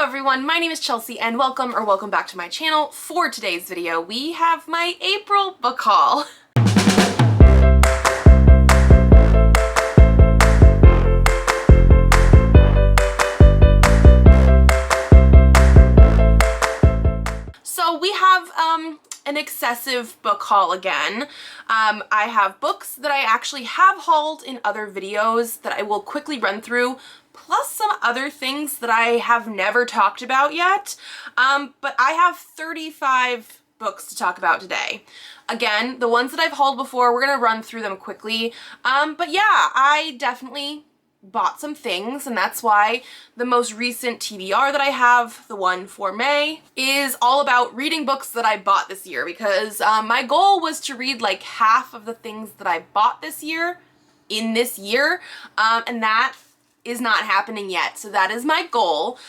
everyone, my name is Chelsea and welcome back to my channel. For today's video, we have my April book haul. So we have an excessive book haul again. I have books that I actually have hauled in other videos that I will quickly run through, plus some other things that I have never talked about yet. But I have 35 books to talk about today. Again, the ones that I've hauled before, we're gonna run through them quickly. But yeah, I definitely bought some things, and that's why the most recent TBR that I have, the one for May, is all about reading books that I bought this year, because my goal was to read like half of the things that I bought this year in this year, and that is not happening yet. So that is my goal.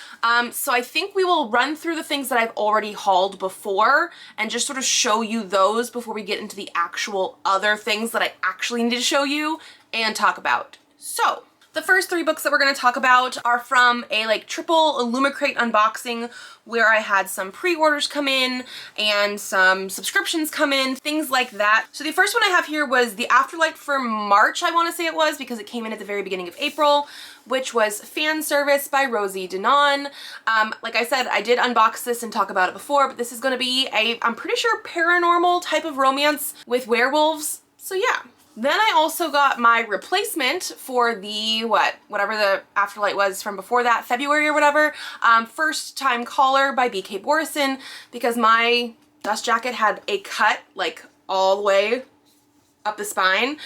So I think we will run through the things that I've already hauled before and just sort of show you those before we get into the actual other things that I actually need to show you and talk about. So the first three books that we're going to talk about are from a triple Illumicrate unboxing where I had some pre-orders come in and some subscriptions come in, things like that. So the first one I have here was The Afterlight for March, I want to say it was, because it came in at the very beginning of April, which was Fan Service by Rosie Denon. Like I said, I did unbox this and talk about it before, but this is going to be I'm pretty sure paranormal type of romance with werewolves. So yeah. Then I also got my replacement for the, whatever the Afterlight was from before that, February or whatever, First Time Caller by B.K. Borison, because my dust jacket had a cut like all the way up the spine,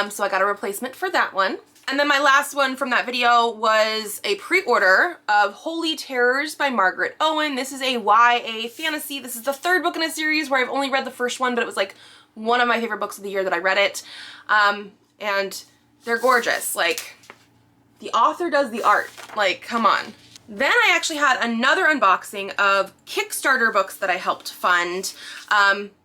so I got a replacement for that one. And then my last one from that video was a pre-order of Holy Terrors by Margaret Owen. This is a YA fantasy. This is the third book in a series where I've only read the first one, but it was like one of my favorite books of the year that I read it. And they're gorgeous. Like, the author does the art. Like, come on. Then I actually had another unboxing of Kickstarter books that I helped fund,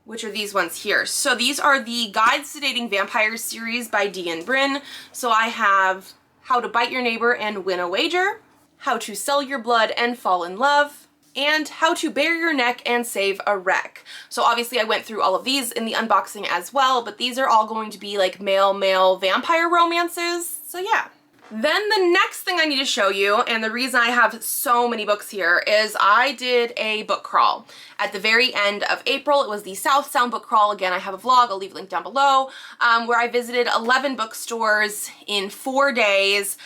which are these ones here. So these are the Guides to Dating Vampires series by Dean Bryn. So I have How to Bite Your Neighbor and Win a Wager, How to Sell Your Blood and Fall in Love, and How to Bare Your Neck and Save a Wreck. So obviously I went through all of these in the unboxing as well, but these are all going to be like male-male vampire romances. So yeah. Then the next thing I need to show you, and the reason I have so many books here, is I did a book crawl at the very end of April. It was the South Sound book crawl. Again, I have a vlog, I'll leave a link down below, where I visited 11 bookstores in 4 days.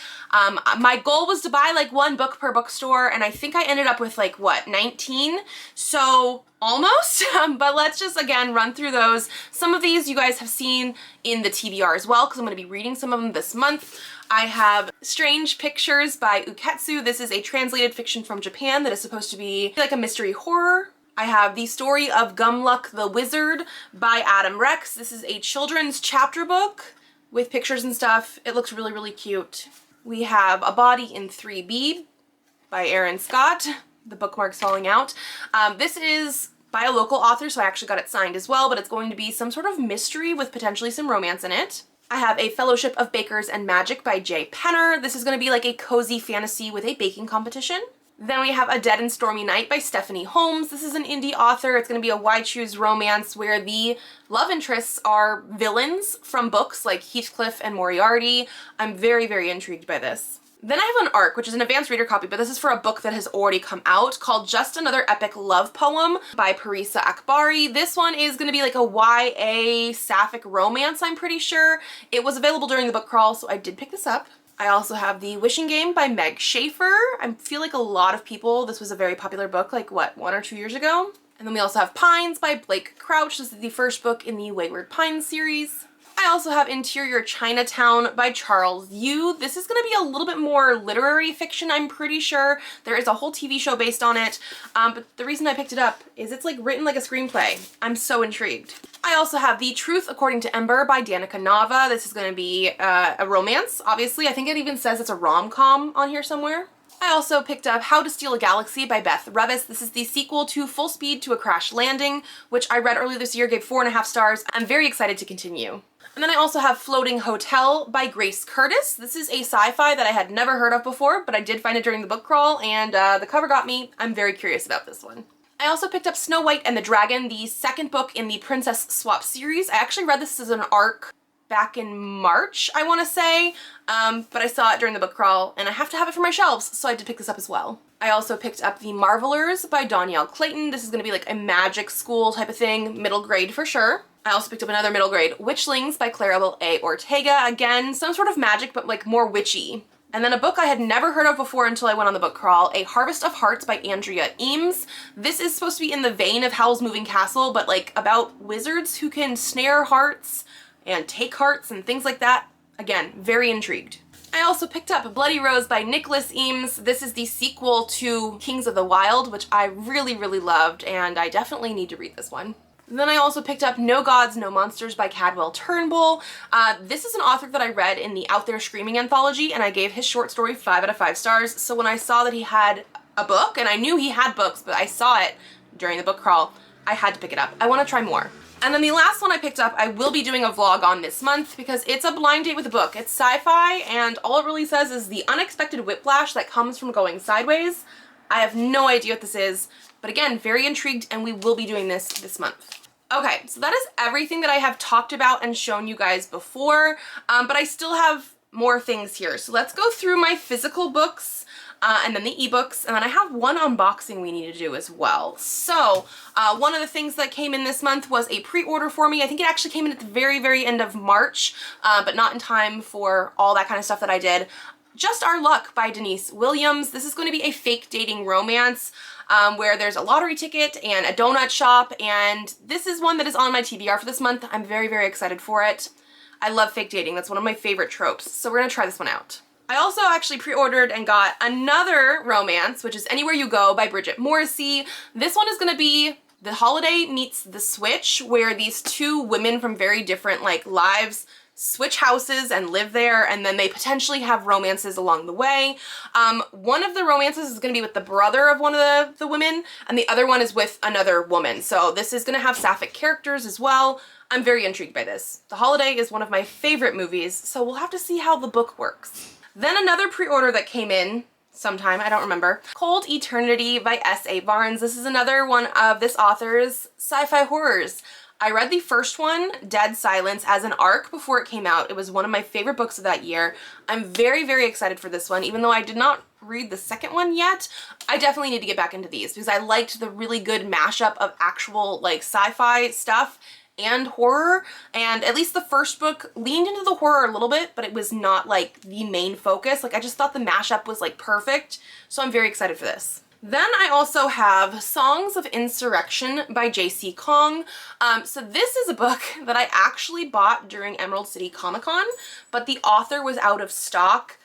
My goal was to buy like one book per bookstore, and I think I ended up with like, what, 19? So almost, but let's just again run through those. Some of these you guys have seen in the TBR as well, because I'm going to be reading some of them this month. I have Strange Pictures by Uketsu. This is a translated fiction from Japan that is supposed to be like a mystery horror. I have The Story of Gumluck the Wizard by Adam Rex. This is a children's chapter book with pictures and stuff. It looks really, really cute. We have A Body in 3B by Aaron Scott. The bookmark's falling out. This is by a local author, so I actually got it signed as well, but it's going to be some sort of mystery with potentially some romance in it. I have A Fellowship of Bakers and Magic by Jay Penner. This is going to be like a cozy fantasy with a baking competition. Then we have A Dead and Stormy Night by Stephanie Holmes. This is an indie author. It's going to be a Why Choose romance where the love interests are villains from books like Heathcliff and Moriarty. I'm very, very intrigued by this. Then I have an ARC, which is an advanced reader copy, but this is for a book that has already come out called Just Another Epic Love Poem by Parisa Akbari. This one is going to be like a YA sapphic romance, I'm pretty sure. It was available during the book crawl, so I did pick this up. I also have The Wishing Game by Meg Schaefer. I feel like a lot of people, this was a very popular book, like what, 1 or 2 years ago? And then we also have Pines by Blake Crouch. This is the first book in the Wayward Pines series. I also have Interior Chinatown by Charles Yu. This is going to be a little bit more literary fiction, I'm pretty sure. There is a whole TV show based on it, but the reason I picked it up is it's like written like a screenplay. I'm so intrigued. I also have The Truth According to Ember by Danica Nava. This is going to be a romance, obviously. I think it even says it's a rom-com on here somewhere. I also picked up How to Steal a Galaxy by Beth Revis. This is the sequel to Full Speed to a Crash Landing, which I read earlier this year, gave 4.5 stars. I'm very excited to continue. And then I also have Floating Hotel by Grace Curtis. This is a sci-fi that I had never heard of before, but I did find it during the book crawl, and the cover got me. I'm very curious about this one. I also picked up Snow White and the Dragon, the second book in the Princess Swap series. I actually read this as an arc back in March, I want to say, but I saw it during the book crawl, and I have to have it for my shelves, so I did pick this up as well. I also picked up The Marvelers by Donielle Clayton. This is going to be like a magic school type of thing, middle grade for sure. I also picked up another middle grade, Witchlings by Clarabelle A. Ortega. Again, some sort of magic, but like more witchy. And then a book I had never heard of before until I went on the book crawl, A Harvest of Hearts by Andrea Eames. This is supposed to be in the vein of Howl's Moving Castle, but like about wizards who can snare hearts and take hearts and things like that. Again, very intrigued. I also picked up Bloody Rose by Nicholas Eames. This is the sequel to Kings of the Wild, which I really, really loved, and I definitely need to read this one. Then I also picked up No Gods, No Monsters by Cadwell Turnbull. This is an author that I read in the Out There Screaming anthology, and I gave his short story 5 out of 5 stars. So when I saw that he had a book, and I knew he had books, but I saw it during the book crawl, I had to pick it up. I want to try more. And then the last one I picked up, I will be doing a vlog on this month because it's a blind date with a book. It's sci-fi, and all it really says is the unexpected whiplash that comes from going sideways. I have no idea what this is, but again, very intrigued, and we will be doing this month. Okay, so that is everything that I have talked about and shown you guys before, but I still have more things here. So let's go through my physical books and then the ebooks, and then I have one unboxing we need to do as well. So one of the things that came in this month was a pre-order for me. I think it actually came in at the very, very end of March, but not in time for all that kind of stuff that I did. Just Our Luck by Denise Williams. This is going to be a fake dating romance where there's a lottery ticket and a donut shop, and this is one that is on my TBR for this month. I'm very, very excited for it. I love fake dating. That's one of my favorite tropes, so we're gonna try this one out. I also actually pre-ordered and got another romance, which is Anywhere You Go by Bridget Morrissey. This one is gonna be The Holiday Meets The Switch, where these two women from very different lives switch houses and live there, and then they potentially have romances along the way. One of the romances is going to be with the brother of one of the women, and the other one is with another woman. So this is going to have sapphic characters as well. I'm very intrigued by this. The Holiday is one of my favorite movies, so we'll have to see how the book works. Then another pre-order that came in sometime, I don't remember, Cold Eternity by S.A. Barnes. This is another one of this author's sci-fi horrors. I read the first one, Dead Silence, as an ARC before it came out. It was one of my favorite books of that year. I'm very, very excited for this one. Even though I did not read the second one yet, I definitely need to get back into these because I liked the really good mashup of actual sci-fi stuff and horror, and at least the first book leaned into the horror a little bit, but it was not the main focus. I just thought the mashup was perfect, so I'm very excited for this. Then I also have Songs of Insurrection by J.C. Kong. So this is a book that I actually bought during Emerald City Comic Con, but the author was out of stock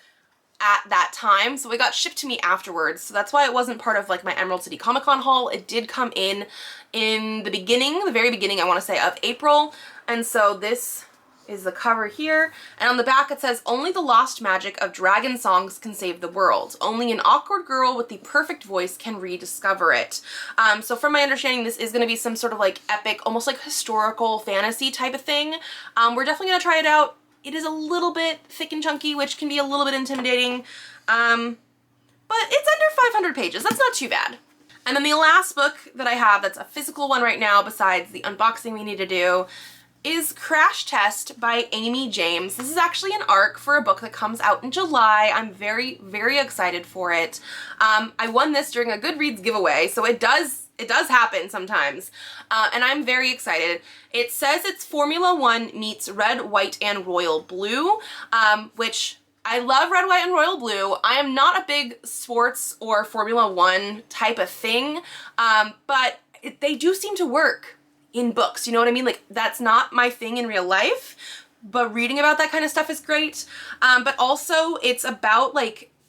at that time, so it got shipped to me afterwards. So that's why it wasn't part of my Emerald City Comic Con haul. It did come in the very beginning, I want to say, of April. And so this is the cover here, and on the back it says, "Only the lost magic of dragon songs can save the world. Only an awkward girl with the perfect voice can rediscover it." So from my understanding, this is going to be some sort of epic, almost historical fantasy type of thing. We're definitely going to try it out. It is a little bit thick and chunky, which can be a little bit intimidating, but it's under 500 pages. That's not too bad. And then the last book that I have that's a physical one right now, besides the unboxing we need to do, is Crash Test by Amy James. This is actually an ARC for a book that comes out in July. I'm very, very excited for it. I won this during a Goodreads giveaway, so it does happen sometimes, and I'm very excited. It says it's Formula One meets Red, White, and Royal Blue, which I love Red, White, and Royal Blue. I am not a big sports or Formula One type of thing, but they do seem to work in books, you know what I mean? That's not my thing in real life, but reading about that kind of stuff is great. But also it's about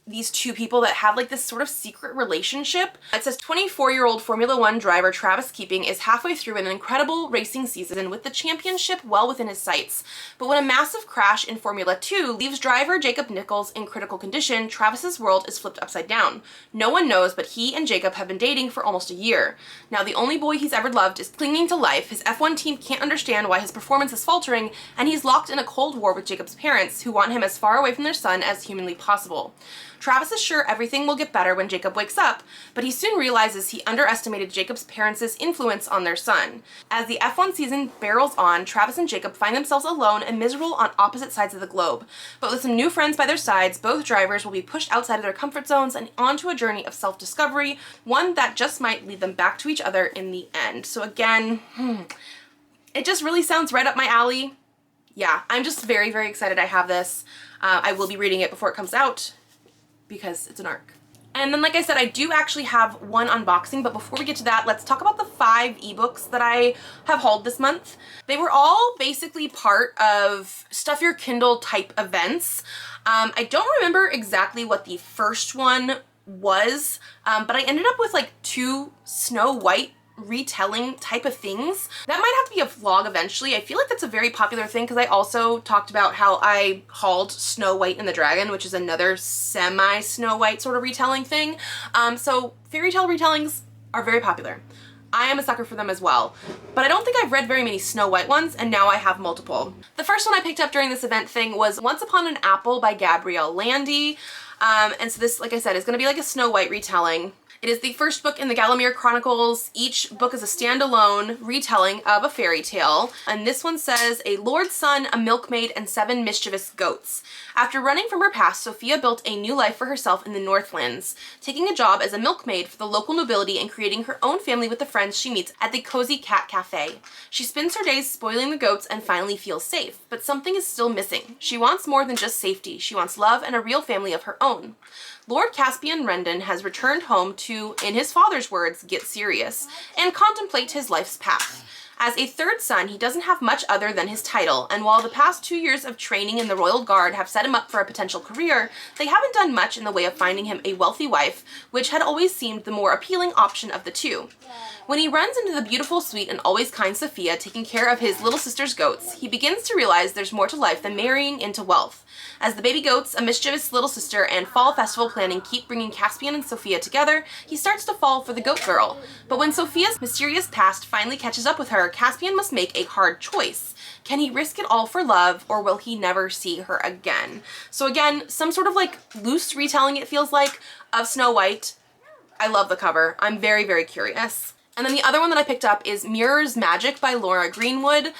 these two people that have like this sort of secret relationship. It says 24-year-old Formula One driver Travis Keeping is halfway through an incredible racing season with the championship well within his sights. But when a massive crash in Formula 2 leaves driver Jacob Nichols in critical condition, Travis's world is flipped upside down. No one knows, but he and Jacob have been dating for almost a year. Now the only boy he's ever loved is clinging to life, his F1 team can't understand why his performance is faltering, and he's locked in a cold war with Jacob's parents, who want him as far away from their son as humanly possible. Travis is sure everything will get better when Jacob wakes up, but he soon realizes he underestimated Jacob's parents' influence on their son. As the F1 season barrels on, Travis and Jacob find themselves alone and miserable on opposite sides of the globe. But with some new friends by their sides, both drivers will be pushed outside of their comfort zones and onto a journey of self-discovery, one that just might lead them back to each other in the end. So again, it just really sounds right up my alley. Yeah, I'm just very, very excited I have this. I will be reading it before it comes out, because it's an ARC. And then, like I said, I do actually have one unboxing, but before we get to that, let's talk about the 5 ebooks that I have hauled this month. They were all basically part of Stuff Your Kindle type events. I don't remember exactly what the first one was, but I ended up with like 2 Snow White retelling type of things. That might have to be a vlog eventually. I feel like that's a very popular thing because I also talked about how I hauled Snow White and the Dragon, which is another semi-Snow White sort of retelling thing. So fairy tale retellings are very popular. I am a sucker for them as well, but I don't think I've read very many Snow White ones, and now I have multiple. The first one I picked up during this event thing was Once Upon an Apple by Gabrielle Landy. And so this, like I said, is going to be like a Snow White retelling. It is the first book in the Gallimier Chronicles. Each book is a standalone retelling of a fairy tale. And this one says, a lord's son, a milkmaid, and 7 mischievous goats. After running from her past, Sophia built a new life for herself in the Northlands, taking a job as a milkmaid for the local nobility and creating her own family with the friends she meets at the Cozy Cat Cafe. She spends her days spoiling the goats and finally feels safe, but something is still missing. She wants more than just safety. She wants love and a real family of her own. Lord Caspian Rendon has returned home to, in his father's words, get serious and contemplate his life's path. As a third son, he doesn't have much other than his title, and while the past 2 years of training in the Royal Guard have set him up for a potential career, they haven't done much in the way of finding him a wealthy wife, which had always seemed the more appealing option of the two. When he runs into the beautiful, sweet, and always kind Sophia taking care of his little sister's goats, he begins to realize there's more to life than marrying into wealth. As the baby goats, a mischievous little sister, and fall festival planning keep bringing Caspian and Sophia together, he starts to fall for the goat girl. But when Sophia's mysterious past finally catches up with her, Caspian must make a hard choice. Can he risk it all for love, or will he never see her again? So again, some sort of like loose retelling, it feels like, of Snow White. I love the cover. I'm very, very curious. And then the other one that I picked up is Mirror's Magic by Laura Greenwood.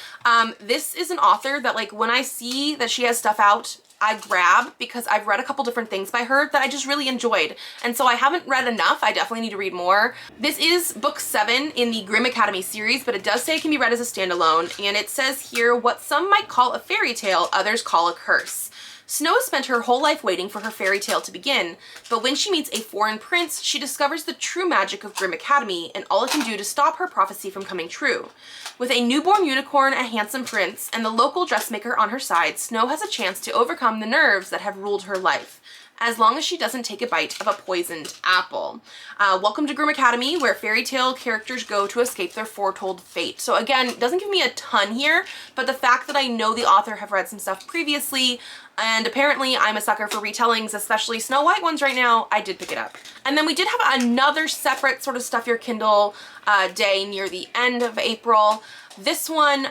This is an author that, like, when I see that she has stuff out, I grab, because I've read a couple different things by her that I just really enjoyed. And so I haven't read enough. I definitely need to read more. This is book 7 in the Grimm Academy series, but it does say it can be read as a standalone. And it says here, what some might call a fairy tale, others call a curse. Snow spent her whole life waiting for her fairy tale to begin, but when she meets a foreign prince, she discovers the true magic of Grimm Academy and all it can do to stop her prophecy from coming true. With a newborn unicorn, a handsome prince, and the local dressmaker on her side, Snow has a chance to overcome the nerves that have ruled her life, as long as she doesn't take a bite of a poisoned apple. Welcome to Grimm Academy, where fairy tale characters go to escape their foretold fate. So again, it doesn't give me a ton here, but the fact that I know the author, have read some stuff previously, and apparently I'm a sucker for retellings, especially Snow White ones right now, I did pick it up. And then we did have another separate sort of Stuff Your Kindle day near the end of April. This one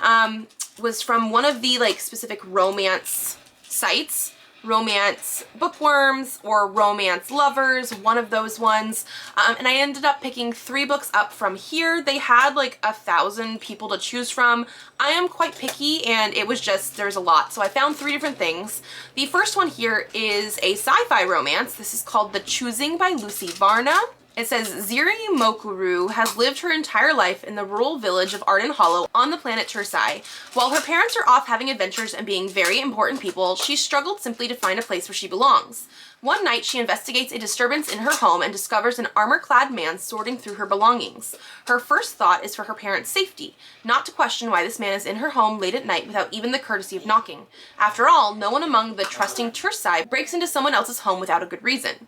was from one of the like specific romance sites. Romance bookworms or romance lovers, one of those ones. And I ended up picking 3 books up from here. They had like 1,000 people to choose from. I am quite picky and it was just, there's a lot. So I found 3 different things. The first one here is a sci-fi romance. This is called The Choosing by Lucy Varna. It says, Ziri Mokuru has lived her entire life in the rural village of Arden Hollow on the planet Tursai. While her parents are off having adventures and being very important people, she's struggled simply to find a place where she belongs. One night, she investigates a disturbance in her home and discovers an armor-clad man sorting through her belongings. Her first thought is for her parents' safety, not to question why this man is in her home late at night without even the courtesy of knocking. After all, no one among the trusting Tursai breaks into someone else's home without a good reason.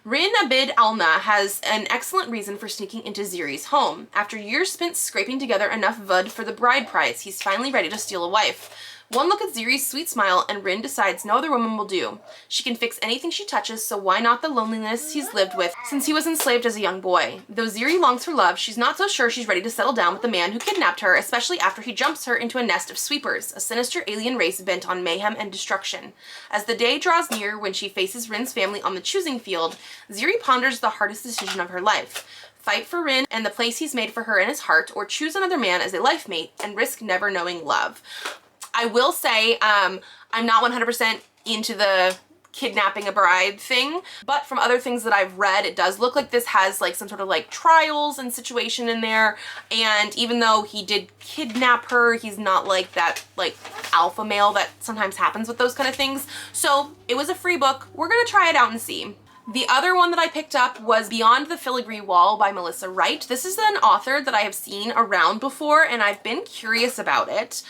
Rin Abid Alna has an excellent reason for sneaking into Ziri's home. After years spent scraping together enough Vud for the bride price, he's finally ready to steal a wife. One look at Ziri's sweet smile and Rin decides no other woman will do. She can fix anything she touches, so why not the loneliness he's lived with since he was enslaved as a young boy? Though Ziri longs for love, she's not so sure she's ready to settle down with the man who kidnapped her, especially after he jumps her into a nest of sweepers, a sinister alien race bent on mayhem and destruction. As the day draws near when she faces Rin's family on the choosing field, Ziri ponders the hardest decision of her life. Fight for Rin and the place he's made for her in his heart, or choose another man as a life mate and risk never knowing love. I will say, I'm not 100% into the kidnapping a bride thing, but from other things that I've read, it does look like this has like some sort of like trials and situation in there. And even though he did kidnap her, he's not like that like alpha male that sometimes happens with those kind of things. So it was a free book. We're gonna try it out and see. The other one that I picked up was Beyond the Filigree Wall by Melissa Wright. This is an author that I have seen around before and I've been curious about it.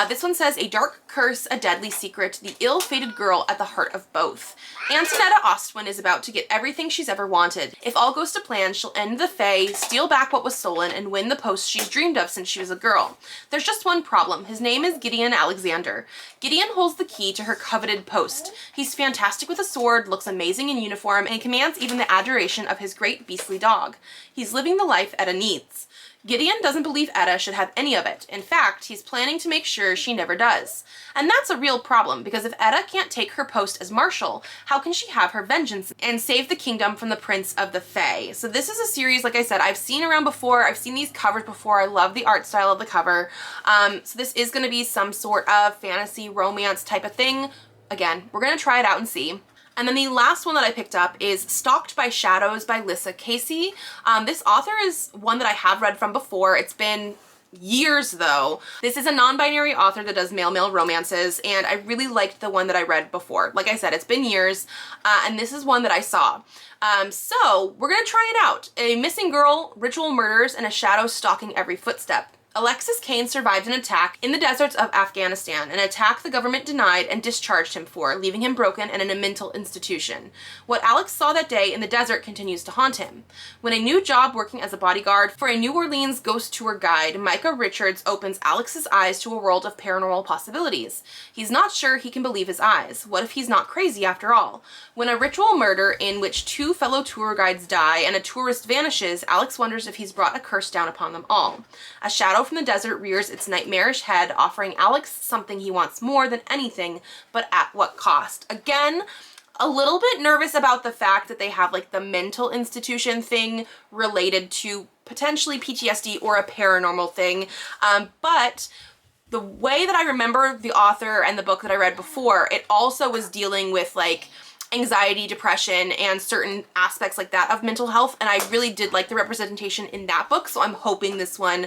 This one says, a dark curse, a deadly secret, the ill-fated girl at the heart of both. Antonetta Ostwin is about to get everything she's ever wanted. If all goes to plan, she'll end the Fae, steal back what was stolen, and win the post she's dreamed of since she was a girl. There's just one problem. His name is Gideon Alexander. Gideon holds the key to her coveted post. He's fantastic with a sword, looks amazing in uniform, and commands even the adoration of his great beastly dog. He's living the life Etta needs. Gideon doesn't believe Etta should have any of it. In fact, he's planning to make sure she never does. And that's a real problem, because if Etta can't take her post as Marshal, how can she have her vengeance and save the kingdom from the Prince of the Fae? So this is a series, like I said, I've seen around before. I've seen these covers before. I love the art style of the cover. So this is going to be some sort of fantasy romance type of thing. Again, we're going to try it out and see. And then the last one that I picked up is Stalked by Shadows by Lissa Casey. This author is one that I have read from before. It's been years though. This is a non-binary author that does male-male romances, and I really liked the one that I read before. Like I said, it's been years, and this is one that I saw. So we're gonna try it out. A missing girl, ritual murders, and a shadow stalking every footstep. Alexis Kane survived an attack in the deserts of Afghanistan, an attack the government denied and discharged him for, leaving him broken and in a mental institution. What Alex saw that day in the desert continues to haunt him. When a new job working as a bodyguard for a New Orleans ghost tour guide, Micah Richards opens Alex's eyes to a world of paranormal possibilities. He's not sure he can believe his eyes. What if he's not crazy after all? When a ritual murder in which two fellow tour guides die and a tourist vanishes, Alex wonders if he's brought a curse down upon them all. A shadow from the desert rears its nightmarish head, offering Alex something he wants more than anything, but at what cost? Again, a little bit nervous about the fact that they have like the mental institution thing related to potentially PTSD or a paranormal thing, but the way that I remember the author and the book that I read before, it also was dealing with like anxiety, depression, and certain aspects like that of mental health, and I really did like the representation in that book, so I'm hoping this one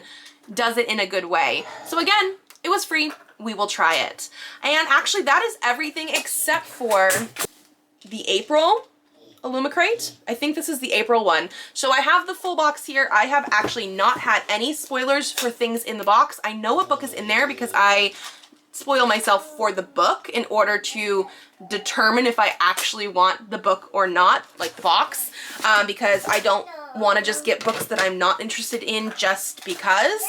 does it in a good way. So again, it was free. We will try it. And actually that is everything except for the April Illumicrate. I think this is the April one. So I have the full box here. I have actually not had any spoilers for things in the box. I know what book is in there because I spoil myself for the book in order to determine if I actually want the book or not, like the box, because I don't want to just get books that I'm not interested in just because.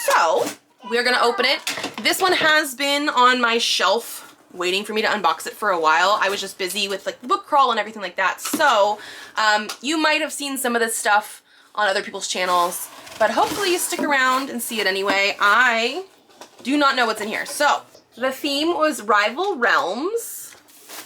So we're gonna open it. This one has been on my shelf waiting for me to unbox it for a while. I was just busy with like the book crawl and everything like that. So you might have seen some of this stuff on other people's channels, but hopefully you stick around and see it anyway. I do not know what's in here. So the theme was Rival Realms.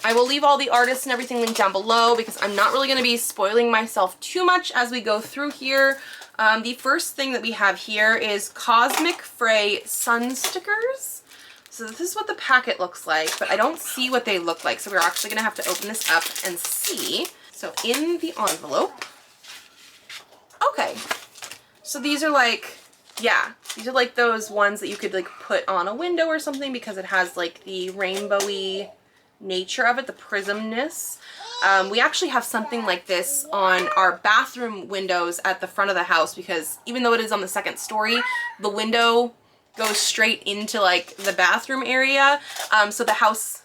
I will leave all the artists and everything linked down below because I'm not really going to be spoiling myself too much as we go through here. The first thing that we have here is Cosmic Fray Sun Stickers. So this is what the packet looks like, but I don't see what they look like. So we're actually going to have to open this up and see. So in the envelope. Okay. So these are like, yeah, these are like those ones that you could like put on a window or something because it has like the rainbowy nature of it, the prismness. We actually have something like this on our bathroom windows at the front of the house because even though it is on the second story, the window goes straight into like the bathroom area. So the house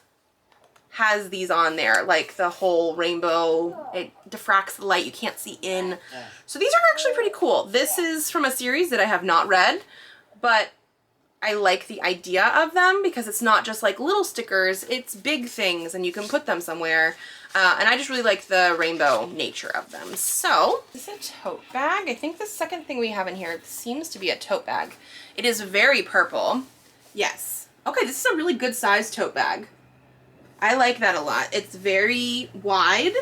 has these on there, like the whole rainbow. It diffracts the light, you can't see in. So these are actually pretty cool. This is from a series that I have not read, but I like the idea of them because it's not just like little stickers, it's big things and you can put them somewhere. And I just really like the rainbow nature of them. So, this is a tote bag. I think the second thing we have in here seems to be a tote bag. It is very purple. Yes. Okay, this is a really good size tote bag. I like that a lot. It's very wide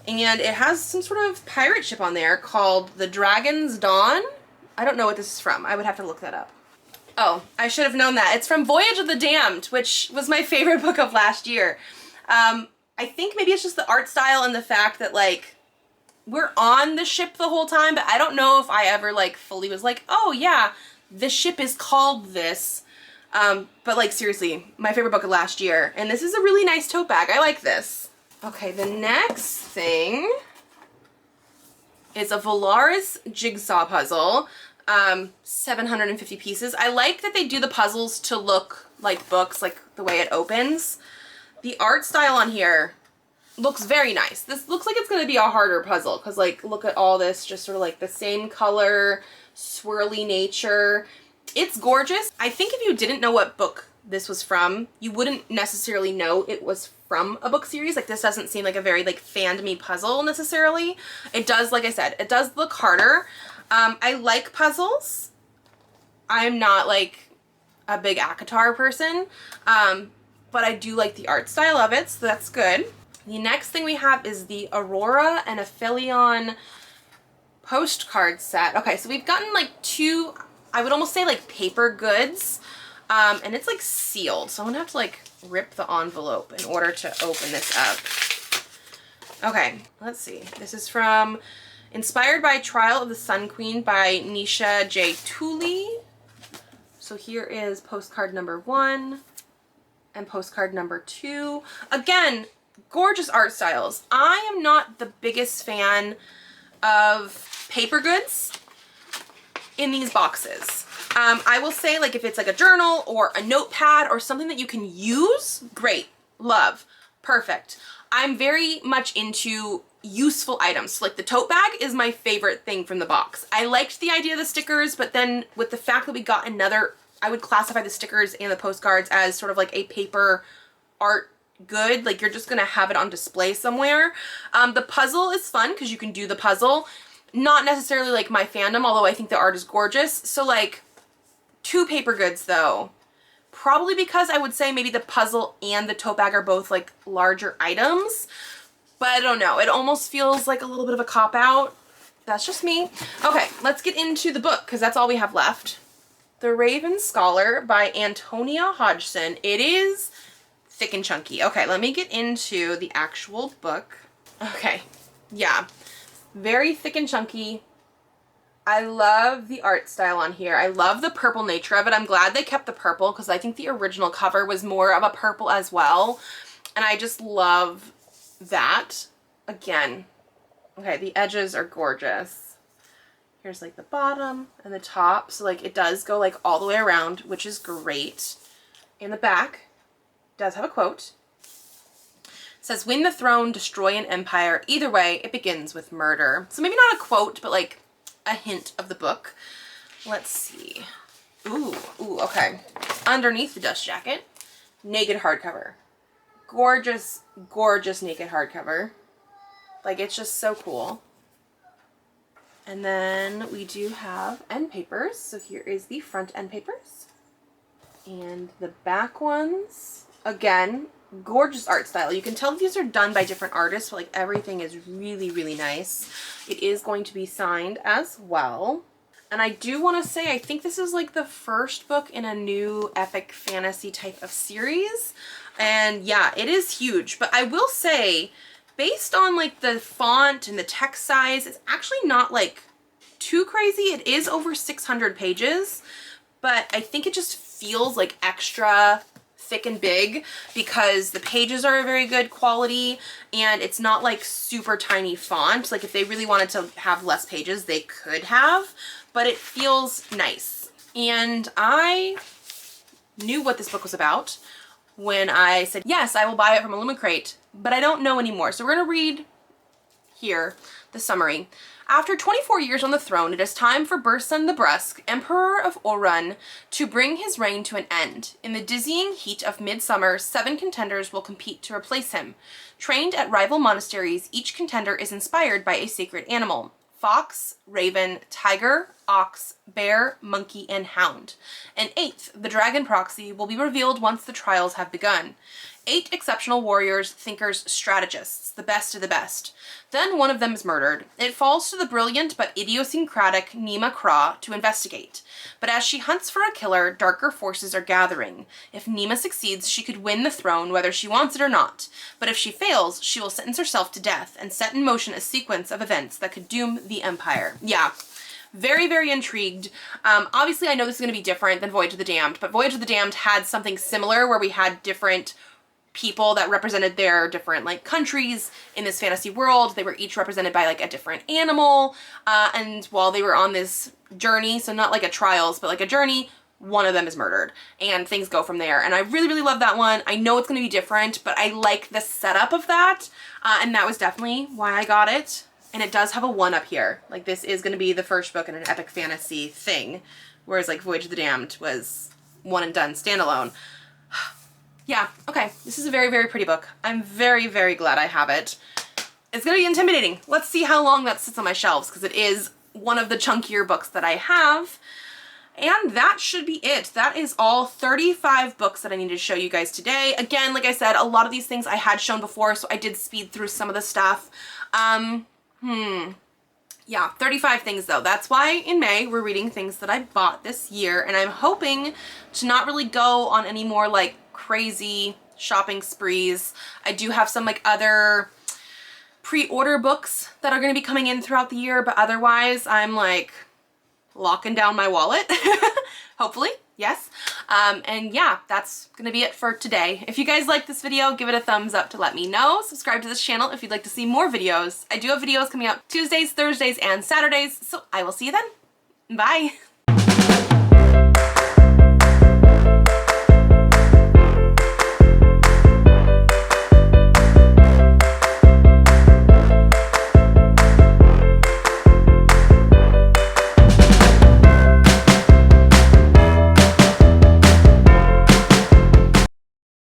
and it has some sort of pirate ship on there called the Dragon's Dawn. I don't know what this is from. I would have to look that up. Oh, I should have known that. It's from Voyage of the Damned, which was my favorite book of last year. I think maybe it's just the art style and the fact that like we're on the ship the whole time, but I don't know if I ever like fully was like, oh yeah, the ship is called this. But like seriously, my favorite book of last year. And this is a really nice tote bag. I like this. Okay, the next thing is a Valaris jigsaw puzzle. 750 pieces. I like that they do the puzzles to look like books, like the way it opens. The art style on here looks very nice. This looks like it's going to be a harder puzzle because like look at all this, just sort of like the same color, swirly nature. It's gorgeous. I think if you didn't know what book this was from, you wouldn't necessarily know it was from a book series. Like this doesn't seem like a very like fan-to-me puzzle necessarily. It does, like I said, it does look harder. I like puzzles. I'm not like a big ACOTAR person, but I do like the art style of it, so that's good. The next thing we have is the Aurora and Aphelion postcard set. Okay, so we've gotten like two, I would almost say like paper goods, and it's like sealed, so I'm gonna have to like rip the envelope in order to open this up. Okay, let's see. This is from Inspired by Trial of the Sun Queen by Nisha J. Tooley. So here is postcard number 1 and postcard number 2. Again, gorgeous art styles. I am not the biggest fan of paper goods in these boxes. I will say like if it's like a journal or a notepad or something that you can use, great, love, perfect. I'm very much into useful items. Like the tote bag is my favorite thing from the box. I liked the idea of the stickers, but then with the fact that we got another, I would classify the stickers and the postcards as sort of like a paper art good. Like you're just gonna have it on display somewhere. The puzzle is fun because you can do the puzzle. Not necessarily like my fandom, although I think the art is gorgeous. So like 2 paper goods though. Probably because I would say maybe the puzzle and the tote bag are both like larger items. But I don't know. It almost feels like a little bit of a cop-out. That's just me. Okay, let's get into the book because that's all we have left. The Raven Scholar by Antonia Hodgson. It is thick and chunky. Okay, let me get into the actual book. Okay, yeah. Very thick and chunky. I love the art style on here. I love the purple nature of it. I'm glad they kept the purple because I think the original cover was more of a purple as well. And I just love that. Again, okay, the edges are gorgeous. Here's like the bottom and the top. So like it does go like all the way around, which is great. In the back, does have a quote. It says, "Win the throne, destroy an empire. Either way, it begins with murder." So maybe not a quote, but like a hint of the book. Let's see. Ooh, okay. Underneath the dust jacket, naked hardcover. Gorgeous, gorgeous naked hardcover. Like, it's just so cool. And then we do have end papers. So here is the front end papers. And the back ones, again, gorgeous art style. You can tell these are done by different artists, but like everything is really, really nice. It is going to be signed as well. And I do want to say, I think this is like the first book in a new epic fantasy type of series. And yeah, it is huge. But I will say, based on like the font and the text size, it's actually not like too crazy. It is over 600 pages, but I think it just feels like extra thick and big because the pages are a very good quality and it's not like super tiny font. Like if they really wanted to have less pages, they could have, but it feels nice. And I knew what this book was about when I said, yes, I will buy it from Illumicrate, but I don't know anymore. So we're gonna read here the summary. After 24 years on the throne, it is time for Bursun the Brusque, Emperor of Orun, to bring his reign to an end. In the dizzying heat of midsummer, 7 contenders will compete to replace him. Trained at rival monasteries, each contender is inspired by a sacred animal: fox, raven, tiger, ox, bear, monkey, and hound. An 8th, the dragon proxy, will be revealed once the trials have begun. 8 exceptional warriors, thinkers, strategists, the best of the best. Then one of them is murdered. It falls to the brilliant but idiosyncratic Nima Kra to investigate. But as she hunts for a killer, darker forces are gathering. If Nima succeeds, she could win the throne whether she wants it or not. But if she fails, she will sentence herself to death and set in motion a sequence of events that could doom the empire. Yeah. Very, very intrigued. Obviously, I know this is going to be different than Voyage of the Damned, but Voyage of the Damned had something similar where we had different people that represented their different like countries in this fantasy world. They were each represented by like a different animal, and while they were on this journey, so not like a trials, but like a journey, one of them is murdered and things go from there. And I really, really love that one. I know it's going to be different, but I like the setup of that, and that was definitely why I got it. And it does have a 1 up here. Like this is going to be the first book in an epic fantasy thing, whereas like Voyage of the Damned was one and done, standalone. Yeah, okay, this is a very, very pretty book. I'm very, very glad I have it. It's gonna be intimidating. Let's see how long that sits on my shelves, because it is one of the chunkier books that I have. And that should be it. That is all 35 books that I needed to show you guys today. Again, like I said, a lot of these things I had shown before, so I did speed through some of the stuff. Yeah, 35 things though. That's why in May we're reading things that I bought this year, and I'm hoping to not really go on any more like crazy shopping sprees. I do have some like other pre-order books that are going to be coming in throughout the year, but otherwise I'm like locking down my wallet. Hopefully, yes. And yeah, that's gonna be it for today. If you guys like this video, give it a thumbs up to let me know. Subscribe to this channel if you'd like to see more videos. I do have videos coming out Tuesdays, Thursdays, and Saturdays, so I will see you then. Bye.